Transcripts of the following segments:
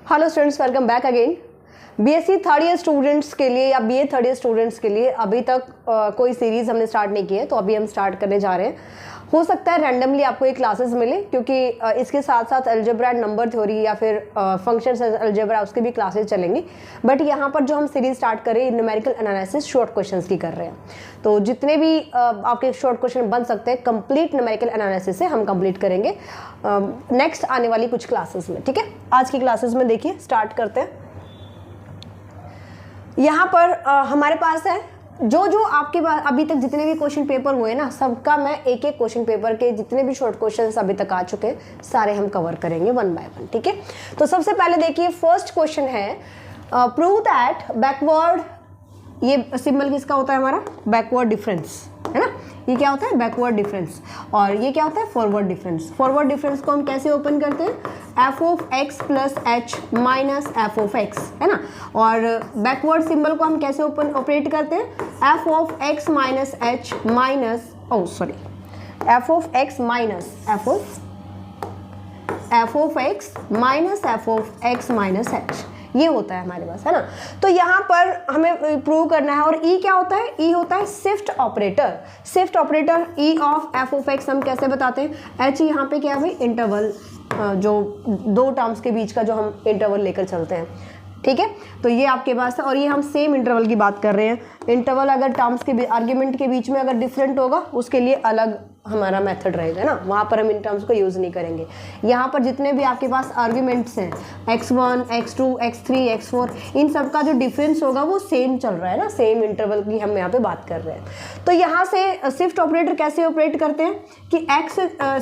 Hello students, welcome back again. BSc third year students के लिए या बीए थर्ड ईयर स्टूडेंट्स के लिए अभी तक कोई सीरीज़ हमने स्टार्ट नहीं की है, तो अभी हम स्टार्ट करने जा रहे हैं। हो सकता है रैंडमली आपको ये क्लासेस मिले, क्योंकि इसके साथ साथ अलजेब्रा एंड नंबर थ्योरी या फिर फंक्शंस अलजेब्रा उसकी भी क्लासेस चलेंगी। बट यहाँ पर जो हम सीरीज स्टार्ट कर रहे हैं न्यूमेरिकल एनालिसिस शॉर्ट क्वेश्चंस की कर रहे हैं, तो जितने भी आपके शॉर्ट क्वेश्चन बन सकते हैं कंप्लीट न्यूमेरिकल एनालिसिस से हम कंप्लीट करेंगे नेक्स्ट आने वाली कुछ क्लासेस में। ठीक है, आज की क्लासेस में देखिए स्टार्ट करते हैं। यहाँ पर हमारे पास है जो आपके पास अभी तक जितने भी क्वेश्चन पेपर हुए ना, सबका मैं एक एक क्वेश्चन पेपर के जितने भी शॉर्ट क्वेश्चंस अभी तक आ चुके हैं सारे हम कवर करेंगे वन बाय वन। ठीक है, तो सबसे पहले देखिए फर्स्ट क्वेश्चन है प्रूव दैट बैकवर्ड, ये सिंबल किसका होता है हमारा, बैकवर्ड डिफरेंस है ना। ये क्या होता है, बैकवर्ड डिफरेंस, और ये क्या होता है, फॉरवर्ड डिफरेंस। फॉरवर्ड डिफरेंस को हम कैसे ओपन करते हैं, F of x plus H minus F of x, है ना। और बैकवर्ड सिंबल को हम कैसे ऑपरेट करते हैं, F of x minus H minus F of x minus F of x minus F of x minus H, ये होता है हमारे पास, है ना। तो यहाँ पर हमें प्रूव करना है। और ई क्या होता है, ई होता है shift operator. Shift operator E of F of x हम कैसे बताते हैं, एच यहाँ पे क्या है भाई, इंटरवल, जो दो टर्म्स के बीच का जो हम इंटरवल लेकर चलते हैं। ठीक है, तो ये आपके पास है, और ये हम सेम इंटरवल की बात कर रहे हैं। इंटरवल अगर टर्म्स के आर्ग्यूमेंट के बीच में अगर डिफरेंट होगा उसके लिए अलग हमारा मेथड रहेगा ना, वहाँ पर हम इन टर्म्स को यूज़ नहीं करेंगे। यहाँ पर जितने भी आपके पास आर्ग्यूमेंट्स हैं x1, x2, x3, x4, इन सब का जो डिफरेंस होगा वो सेम चल रहा है ना, सेम इंटरवल की हम यहाँ पे बात कर रहे हैं। तो यहाँ से शिफ्ट ऑपरेटर कैसे ऑपरेट करते हैं कि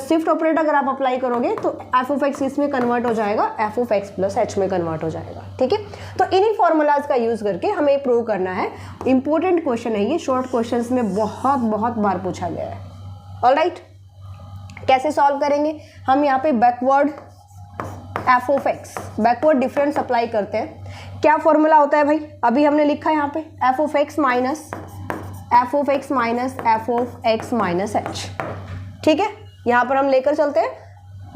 शिफ्ट ऑपरेटर अगर आप अप्लाई करोगे तो एफ ऑफ एक्स इसमें कन्वर्ट हो जाएगा, F of x plus H में कन्वर्ट हो जाएगा। ठीक है, तो इन्हीं फॉर्मूलाज का यूज़ करके हमें प्रूव करना है। इंपॉर्टेंट क्वेश्चन है ये, शॉर्ट क्वेश्चन में बहुत बार पूछा गया है। ऑलराइट, कैसे सॉल्व करेंगे हम, यहाँ पे backward F of x, backward difference apply करते हैं। क्या फॉर्मूला होता है भाई, अभी हमने लिखा है यहाँ पे F of x minus F of x minus F of x minus H. ठीक है, यहाँ पर हम लेकर चलते हैं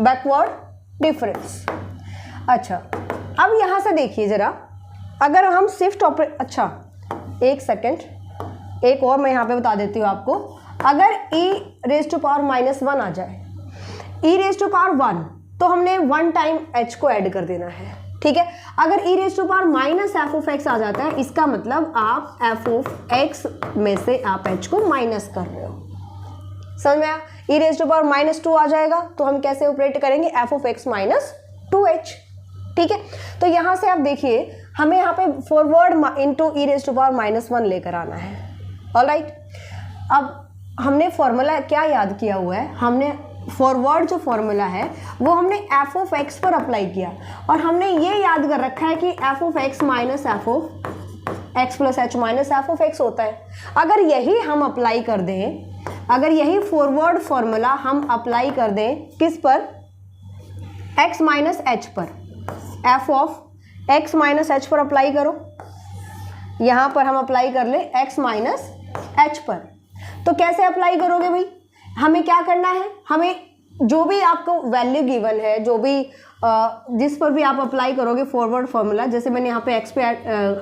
बैकवर्ड डिफरेंस। अच्छा, अब यहाँ से देखिए जरा, अगर हम शिफ्ट अच्छा एक सेकेंड, एक और मैं यहाँ पे बता देती हूँ आपको। अगर e रेज टू पावर -1 आ जाए, e रेज टू पावर 1, तो हमने 1 टाइम h को ऐड कर देना है। ठीक है, अगर e raise to power minus F of X आ जाता है, इसका मतलब आप एफ ऑफ एक्स में से आप h को माइनस कर रहे हो। समझ में आया, e रेज टू पावर -2 आ जाएगा तो हम कैसे ऑपरेट करेंगे, F of x minus 2h। ठीक है, तो यहाँ से आप देखिए हमें यहाँ पे forward into E raise to power -1 लेकर आना है। ऑलराइट, अब हमने फॉर्मूला क्या याद किया हुआ है, हमने फॉरवर्ड जो फॉर्मूला है वो हमने एफ ऑफ एक्स पर अप्लाई किया, और हमने ये याद कर रखा है कि F of x minus F of x plus H minus F of x होता है। अगर यही हम अप्लाई कर दें, अगर यही फॉरवर्ड फॉर्मूला हम अप्लाई कर दें किस पर, एक्स माइनस एच पर, F of x minus H पर अप्लाई करो, यहाँ पर हम अप्लाई कर ले एक्स माइनस एच पर। तो कैसे अप्लाई करोगे भाई, हमें क्या करना है, हमें जो भी आपको वैल्यू गिवन है, जो भी जिस पर भी आप अप्लाई करोगे फॉरवर्ड फॉर्मूला, जैसे मैंने यहाँ पे x पे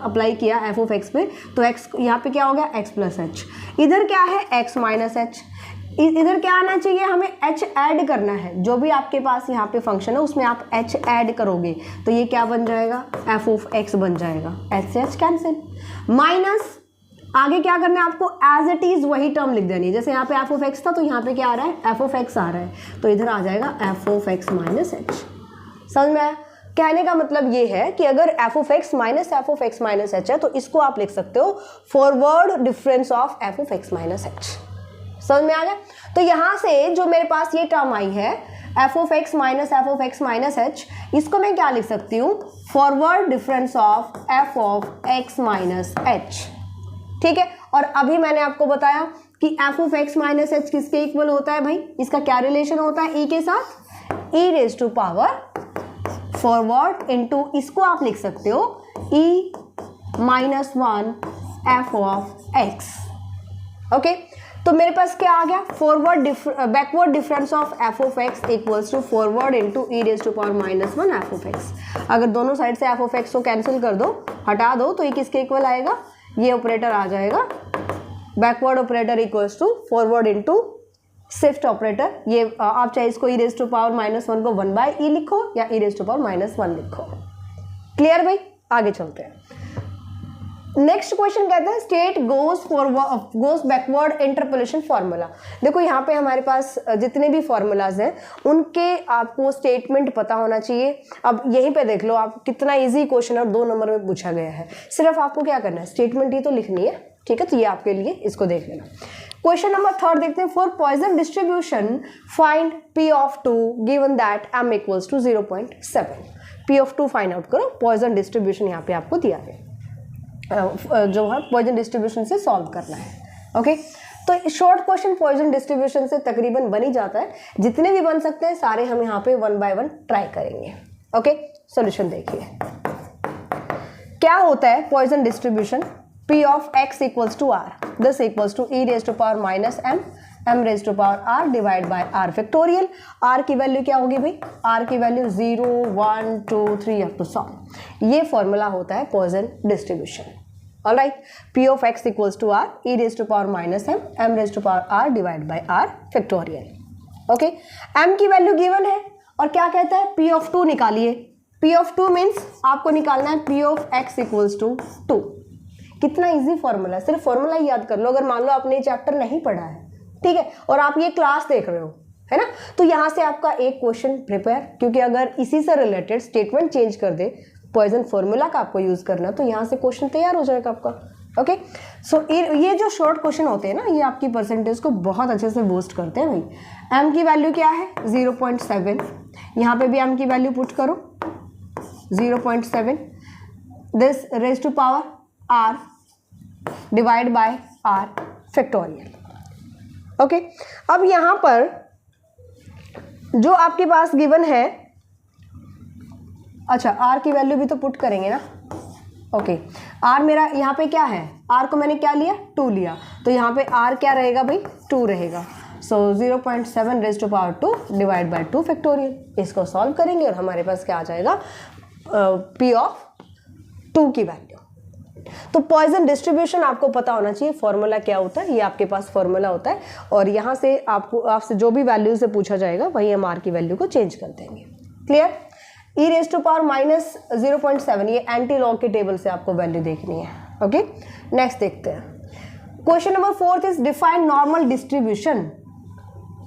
अप्लाई किया एफ ऑफ एक्स पे, तो x यहाँ पे क्या हो गया, x प्लस एच, इधर क्या है x माइनस एच, इधर क्या आना चाहिए, हमें h ऐड करना है। जो भी आपके पास यहाँ पे फंक्शन है उसमें आप h ऐड करोगे तो ये क्या बन जाएगा, f ऑफ x बन जाएगा, h से h कैंसिल, माइनस आगे क्या करना है आपको, एज इट इज वही टर्म लिख देनी है। जैसे यहाँ पे एफ ऑफ एक्स था तो यहाँ पे क्या आ रहा है, एफ ऑफ एक्स आ रहा है, तो इधर आ जाएगा F of x minus H. समझ में आया, कहने का मतलब ये है कि अगर F of x minus F of x minus H है तो इसको आप लिख सकते हो forward difference of F of x minus H. समझ में आ गया, तो यहाँ से जो मेरे पास ये टर्म आई है F of x minus F of x minus H, इसको मैं क्या लिख सकती हूँ, forward difference of F of x minus H. ठीक है, और अभी मैंने आपको बताया कि F of x minus H किसके इक्वल होता है भाई, इसका क्या रिलेशन होता है, ई के साथ, E raise to power forward into, इसको आप लिख सकते हो e -1 F of X. Okay, तो मेरे पास क्या आ गया, backward difference of F of X equals to forward into E raise to power minus one F of X. अगर दोनों साइड से एफ ऑफ एक्स को कैंसिल कर दो, हटा दो, तो ये किसके इक्वल आएगा, ये ऑपरेटर आ जाएगा, backward operator equals to forward into shift operator. ये आप चाहे इसको E raise to power minus one को 1/e लिखो या E raise to power minus one लिखो। क्लियर भाई, आगे चलते हैं। नेक्स्ट क्वेश्चन कहते हैं state Gauss backward interpolation formula. देखो यहाँ पे हमारे पास जितने भी फार्मूलाज हैं उनके आपको स्टेटमेंट पता होना चाहिए। अब यहीं पे देख लो आप, कितना इजी क्वेश्चन है, 2 नंबर में पूछा गया है। सिर्फ आपको क्या करना है, स्टेटमेंट ही तो लिखनी है, ठीक है, तो ये आपके लिए, इसको देख लेना। क्वेश्चन नंबर 3 देखते हैं। For Poisson distribution find P of 2 given that m equals to 0.7। P of 2 find out करो। पॉइजन डिस्ट्रीब्यूशन यहाँ पे आपको दिया है, जो है पॉइजन डिस्ट्रीब्यूशन से सॉल्व करना है। ओके, तो शॉर्ट क्वेश्चन पॉइजन डिस्ट्रीब्यूशन से तकरीबन बन ही जाता है। जितने भी बन सकते हैं सारे हम यहाँ पे 1 by 1 ट्राई करेंगे। ओके, सॉल्यूशन देखिए क्या होता है। Poisson distribution P of x equals to r, this equals to e raise to power minus m raise to power r divide by r factorial. r की वैल्यू क्या होगी भाई, r की वैल्यू 0 1 2 3 अप टू 100। ये formula होता है Poisson distribution. Alright, P of x equals to r e raise to power minus m raise to power r divide by r factorial. Okay, m की value given है और क्या कहता है, P of 2 निकालिए। P of 2 मीन्स आपको निकालना है P of x equals to 2। कितना इजी फॉर्मूला, सिर्फ फॉर्मूला ही याद कर लो। अगर मान लो आपने ये चैप्टर नहीं पढ़ा है, ठीक है, और आप ये क्लास देख रहे हो, है ना, तो यहाँ से आपका एक क्वेश्चन प्रिपेयर, क्योंकि अगर इसी से रिलेटेड स्टेटमेंट चेंज कर दे, पॉइजन फॉर्मूला का आपको यूज करना, तो यहाँ से क्वेश्चन तैयार हो जाएगा आपका। ओके, सो ये जो शॉर्ट क्वेश्चन होते हैं ना, ये आपकी परसेंटेज को बहुत अच्छे से बूस्ट करते हैं भाई। m की वैल्यू क्या है 0.7, यहाँ पे भी m की वैल्यू पुट करो 0.7, this raise to power r divide by r factorial. Okay, अब यहां पर जो आपके पास गिवन है, अच्छा r की वैल्यू भी तो पुट करेंगे ना। ओके, r मेरा यहाँ पे क्या है, r को मैंने क्या लिया, 2 लिया, तो यहाँ पे r क्या रहेगा भाई, 2 रहेगा। So 0.7 raise to power 2 divide by 2 factorial. इसको सॉल्व करेंगे और हमारे पास क्या आ जाएगा, P ऑफ 2 की वैल्यू। तो पॉइजन डिस्ट्रीब्यूशन आपको पता होना चाहिए, फॉर्मूला क्या होता है, ये आपके पास फॉर्मूला होता है, और यहाँ से आपसे जो भी वैल्यू से पूछा जाएगा वही हम r की वैल्यू को चेंज कर देंगे। Clear, e raise to power minus 0.7, ये एंटी लॉग के टेबल से आपको वैल्यू देखनी है। ओके, नेक्स्ट देखते हैं। Question number 4 is define normal distribution.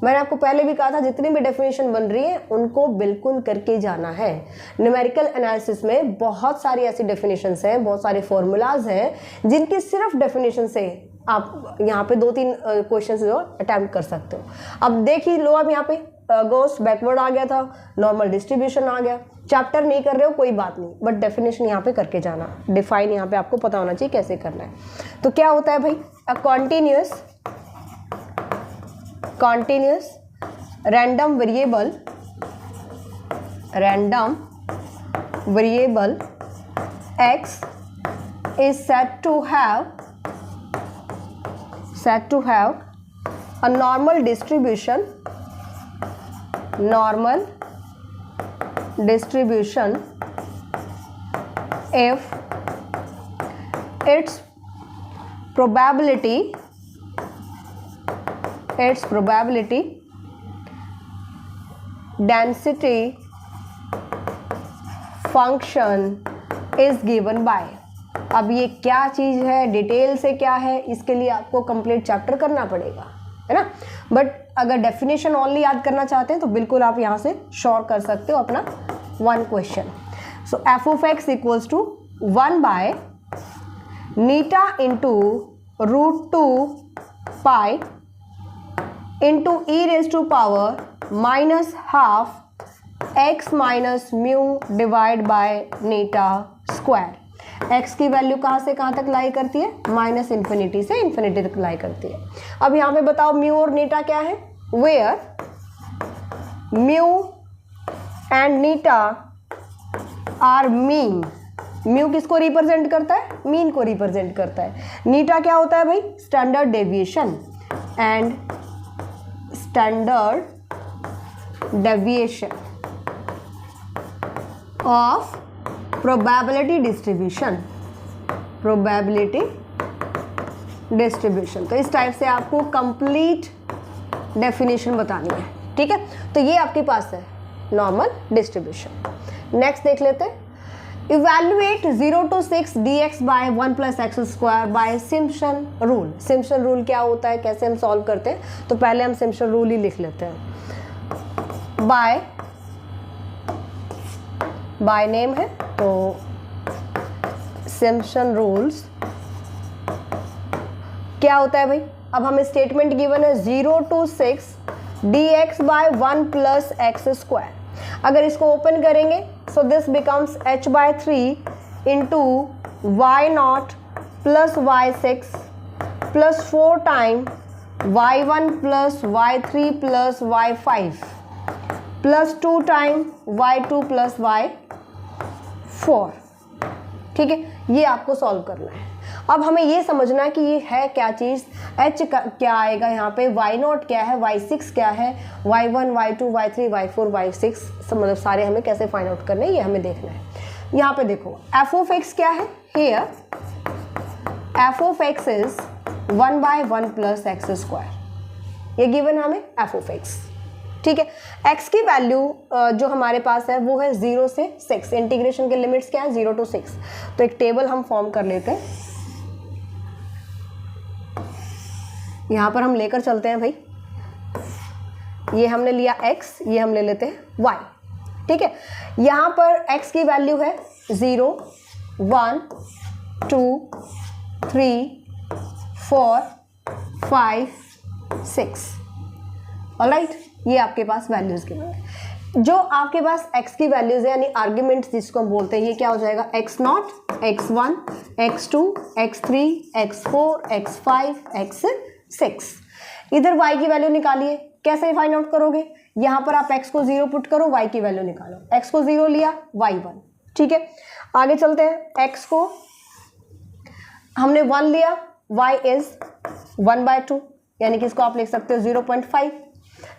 मैंने आपको पहले भी कहा था, जितनी भी डेफिनेशन बन रही है उनको बिल्कुल करके जाना है। न्यूमेरिकल एनालिसिस में बहुत सारी ऐसी डेफिनेशंस हैं, बहुत सारे फॉर्मूलाज हैं जिनकी सिर्फ डेफिनेशन से आप यहाँ पे 2-3 क्वेश्चन जो अटैम्प्ट कर सकते हो। अब देख ही लो, अब यहाँ पे गोस बैकवर्ड आ गया था, नॉर्मल डिस्ट्रीब्यूशन आ गया। चैप्टर नहीं कर रहे हो कोई बात नहीं, बट डेफिनेशन यहाँ पे करके जाना, डिफाइन यहाँ पे आपको पता होना चाहिए कैसे करना है। तो क्या होता है भाई, अ continuous random variable x is said to have a normal distribution if its probability density function is given by। अब ये क्या चीज़ है, डिटेल से क्या है, इसके लिए आपको कंप्लीट चैप्टर करना पड़ेगा, है ना। बट अगर डेफिनेशन ओनली याद करना चाहते हैं तो बिल्कुल आप यहाँ से श्योर कर सकते हो अपना 1 question. So F of X equals to 1 by नीटा into √2 pi into E raise to power minus half X minus mu divide by नीटा स्क्वायर। एक्स की वैल्यू कहाँ से कहाँ तक लाई करती है, माइनस इन्फिनिटी से इन्फिनिटी तक लाई करती है। अब यहाँ पे बताओ म्यू और नीटा क्या है, वेयर म्यू एंड नीटा आर मीन। म्यू किसको रिप्रेजेंट करता है, मीन को रिप्रेजेंट करता है। नीटा क्या होता है भाई, standard deviation. and standard deviation of probability distribution, तो इस टाइप से आपको कंप्लीट डेफिनेशन बतानी है, ठीक है। तो ये आपके पास है नॉर्मल डिस्ट्रीब्यूशन। नेक्स्ट देख लेते हैं, evaluate 0 to 6 dx by 1 + x² by Simpson rule. Simpson rule क्या होता है, कैसे हम सॉल्व करते हैं, तो पहले हम सिम्पसन रूल ही लिख लेते हैं। बाय नेम है तो सिम्पसन रूल्स क्या होता है भाई। अब हमें स्टेटमेंट गिवन है 0 to 6 dx बाय 1 + x²। अगर इसको ओपन करेंगे so this becomes h/3 into y0 + y6 + 4 time y1 + y3 + y5 + 2 time y2 + y4, ठीक है। ये आपको सॉल्व करना है। अब हमें ये समझना है कि ये है क्या चीज़, h का क्या आएगा यहाँ पे, y0 क्या है, y6 क्या है, y1 y2 y3 y4 y6 मतलब सारे हमें कैसे फाइंड आउट करने हैं ये हमें देखना है। यहाँ पे देखो f(x) क्या है, हियर f(x) इज 1/1 + x², ये गिवन हमें f(x), ठीक है। x की वैल्यू जो हमारे पास है वो है 0 से 6, इंटीग्रेशन के लिमिट्स क्या है 0 to 6। तो एक टेबल हम फॉर्म कर लेते हैं, यहाँ पर हम लेकर चलते हैं भाई। ये हमने लिया x, ये हम ले लेते हैं y, ठीक है। यहाँ पर x की वैल्यू है 0 1 2 3 4 5 6, ऑलराइट। ये आपके पास वैल्यूज गिवन है। जो आपके पास x की वैल्यूज है यानी आर्ग्यूमेंट्स जिसको हम बोलते हैं, ये क्या हो जाएगा x0 x1 x2 x3 x4 x5 x6। इधर y की वैल्यू निकालिए, कैसे फाइंड आउट करोगे, यहाँ पर आप x को 0 पुट करो, y की वैल्यू निकालो। x को 0 लिया y1, ठीक है। आगे चलते हैं, x को हमने 1 लिया, y इज 1/2 यानी कि इसको आप लिख सकते हो 0.5।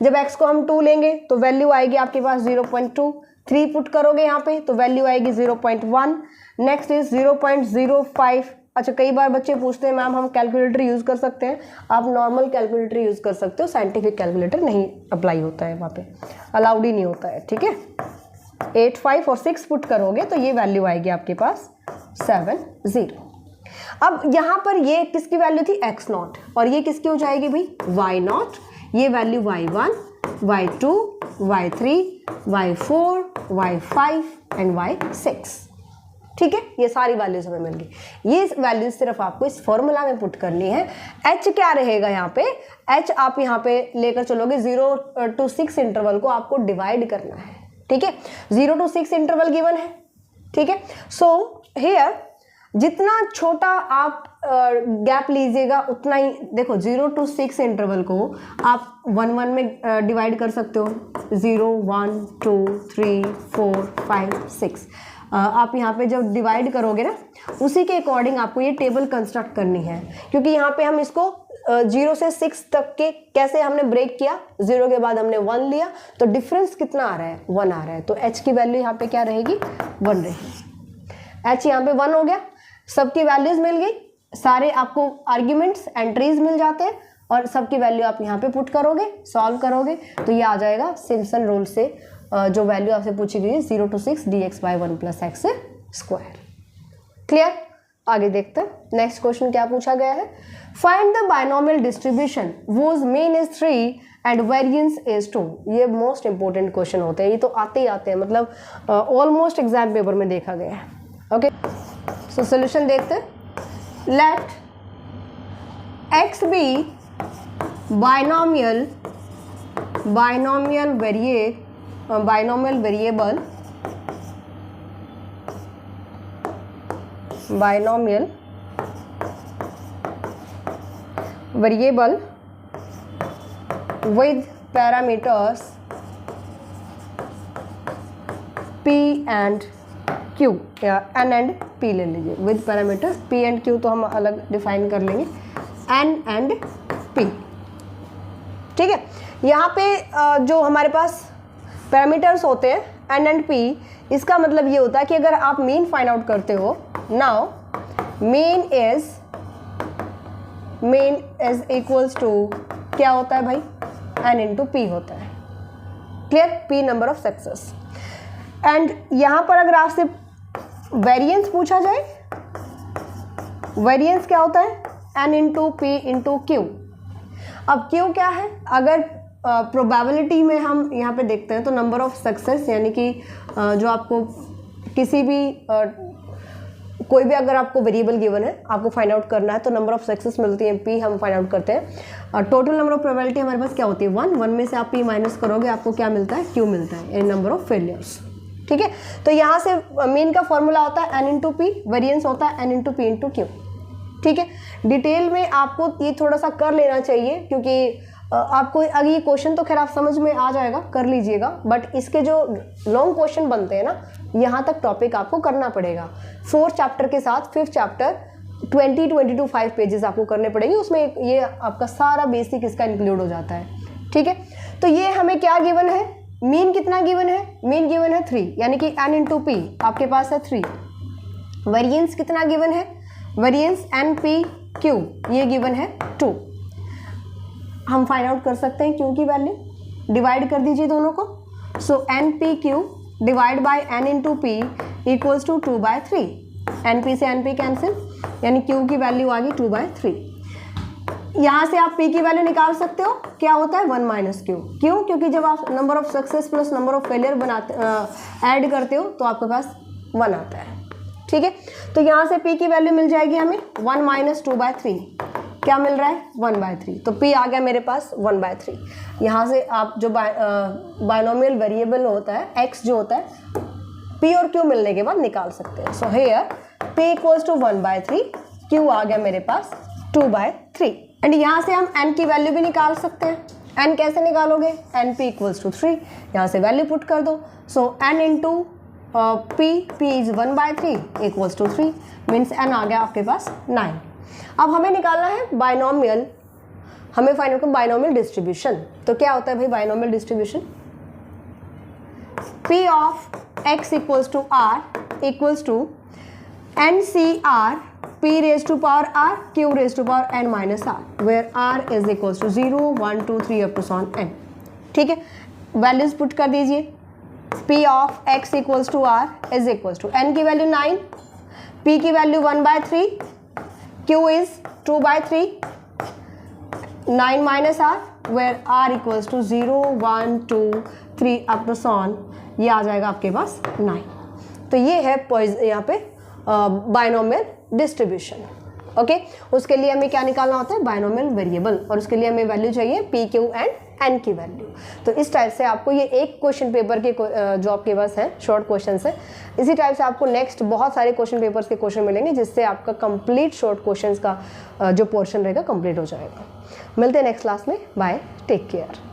जब x को हम 2 लेंगे तो वैल्यू आएगी आपके पास 0.2, 3 पुट करोगे यहाँ पे तो वैल्यू आएगी 0.1। Next is 0.05। अच्छा, कई बार बच्चे पूछते हैं मैम हम कैलकुलेटर यूज़ कर सकते हैं, आप नॉर्मल कैलकुलेटर यूज़ कर सकते हो, साइंटिफिक कैलकुलेटर नहीं अप्लाई होता है, वहाँ पे अलाउड ही नहीं होता है, ठीक है। 8 5 और 6 पुट करोगे तो ये वैल्यू आएगी आपके पास 70। अब यहाँ पर ये किसकी वैल्यू थी x0 और ये किसकी हो जाएगी भाई y0, ये value y1 y2 y3 y4 y5 and y6, ठीक है। ये सारी वैल्यूज हमें मिल गई। ये वैल्यूज सिर्फ आपको इस फॉर्मूला में पुट करनी है। h क्या रहेगा यहाँ पे, h आप यहाँ पे लेकर चलोगे 0 to 6 इंटरवल को आपको डिवाइड करना है, ठीक है। 0 to 6 इंटरवल गिवन है, ठीक है। सो हियर जितना छोटा आप गैप लीजिएगा उतना ही, देखो 0 to 6 इंटरवल को आप 1 1 में डिवाइड कर सकते हो, 0 1 2 3 4 5 6। आप यहाँ पे जब डिवाइड करोगे ना उसी के अकॉर्डिंग आपको ये टेबल कंस्ट्रक्ट करनी है, क्योंकि यहाँ पे हम इसको 0 से 6 तक के कैसे हमने ब्रेक किया, 0 के बाद हमने 1 लिया तो डिफरेंस कितना आ रहा है 1 आ रहा है, तो h की वैल्यू यहाँ पे क्या रहेगी 1 रहेगी। h यहाँ पे 1 हो गया, सबकी वैल्यूज मिल गई, सारे आपको आर्ग्यूमेंट्स एंट्रीज मिल जाते हैं और सबकी वैल्यू आप यहाँ पे पुट करोगे, सॉल्व करोगे तो ये आ जाएगा सिम्पसन रूल से जो वैल्यू आपसे पूछी गई है 0 to 6 dx by 1 + x²। Clear, आगे देखते हैं नेक्स्ट क्वेश्चन क्या पूछा गया है। Find the binomial distribution whose mean is 3 and variance is 2। ये मोस्ट इंपॉर्टेंट क्वेश्चन होते हैं, ये तो आते ही आते हैं, मतलब ऑलमोस्ट एग्जाम पेपर में देखा गया है। ओके, सो सोल्यूशन देखते हैं। Let x be binomial variable with parameters p and q, या n and p ले लीजिए, with parameters p and q तो हम अलग डिफाइन कर लेंगे, n and p, ठीक है। यहाँ पे जो हमारे पास पैरामीटर्स होते हैं एन एंड पी, इसका मतलब ये होता है कि अगर आप मीन फाइंड आउट करते हो, now mean is equals to क्या होता है भाई, एन इंटू पी होता है, clear, P number of success. And यहाँ पर अगर आपसे वेरिएंस पूछा जाए, वेरिएंस क्या होता है, N into P into Q. अब क्यू क्या है, अगर प्रोबेबिलिटी में हम यहाँ पे देखते हैं तो नंबर ऑफ सक्सेस, यानी कि जो आपको किसी भी कोई भी अगर आपको वेरिएबल गिवन है, आपको फाइंड आउट करना है तो नंबर ऑफ सक्सेस मिलती है, पी हम फाइंड आउट करते हैं। टोटल नंबर ऑफ प्रोबेबिलिटी हमारे पास क्या होती है, 1, 1 में से आप पी माइनस करोगे, आपको क्या मिलता है, क्यू मिलता है, यानी नंबर ऑफ फेलियर्स, ठीक है। तो यहाँ से मीन का फॉर्मूला होता है एन इंटू पी, वेरियंस होता है N into P into Q, ठीक है। डिटेल में आपको ये थोड़ा सा कर लेना चाहिए, क्योंकि आपको अगर ये क्वेश्चन तो खैर आप समझ में आ जाएगा, कर लीजिएगा, बट इसके जो लॉन्ग क्वेश्चन बनते हैं ना, यहाँ तक टॉपिक आपको करना पड़ेगा। 4th चैप्टर के साथ 5th चैप्टर 20-25 पेजेस आपको करने पड़ेंगे, उसमें ये आपका सारा बेसिक इसका इंक्लूड हो जाता है, ठीक है। तो ये हमें क्या गिवन है, मीन कितना गिवन है, मीन गिवन है 3, यानी कि एन इंटू पी आपके पास है 3। वेरिएंस कितना गिवन है, वेरिएंस एन पी क्यू ये गिवन है 2। हम फाइंड आउट कर सकते हैं क्यू की वैल्यू, डिवाइड कर दीजिए दोनों को। So N P Q divide by N into P equals to 2/3। N P से एन पी कैंसिल, यानी क्यू की वैल्यू आ गई 2/3। यहाँ से आप पी की वैल्यू निकाल सकते हो, क्या होता है 1 माइनस क्यू। क्यों, क्योंकि जब आप number of success plus number of failure बनाते ऐड करते हो तो आपके पास 1 आता है, ठीक है। तो यहाँ से पी की वैल्यू मिल जाएगी हमें 1 माइनस 2/3, क्या मिल रहा है 1/3। तो P आ गया मेरे पास 1/3। यहाँ से आप जो बायनोमियल वेरिएबल होता है X जो होता है, P और Q मिलने के बाद निकाल सकते हैं। So here P equals to 1/3, Q आ गया मेरे पास 2/3। एंड यहाँ से हम N की वैल्यू भी निकाल सकते हैं। N कैसे निकालोगे, NP इक्वल्स टू 3, यहाँ से वैल्यू पुट कर दो। So N into P is 1/3 equals to 3, means N आ गया आपके पास 9। अब हमें निकालना है बायनोमियल, हमें फाइंड आउट करना बायनोमियल डिस्ट्रीब्यूशन। तो क्या होता है भाई binomial distribution, P of X equals to R equals to NCR P raise to power R Q raise to power N minus R, where R is equals to 0, 1, 2, 3 up to सॉन N, ठीक है। Values put कर दीजिए। P of X equals to R is equals to N की value 9, P की value 1/3, Q is 2/3, 9 minus R, where R equals to 0, 1, 2, 3 up to so on, ये आ जाएगा आपके पास 9। तो ये है यहाँ पे बायनोमियल डिस्ट्रीब्यूशन, ओके। उसके लिए हमें क्या निकालना होता है, बायनोमियल वेरिएबल, और उसके लिए हमें वैल्यू चाहिए P, Q एंड N की वैल्यू। तो इस टाइप से आपको ये एक क्वेश्चन पेपर के जो आपके पास है शॉर्ट क्वेश्चन है, इसी टाइप से आपको नेक्स्ट बहुत सारे क्वेश्चन पेपर्स के क्वेश्चन मिलेंगे, जिससे आपका कंप्लीट शॉर्ट क्वेश्चंस का जो पोर्शन रहेगा कंप्लीट हो जाएगा। मिलते हैं नेक्स्ट क्लास में, बाय, टेक केयर।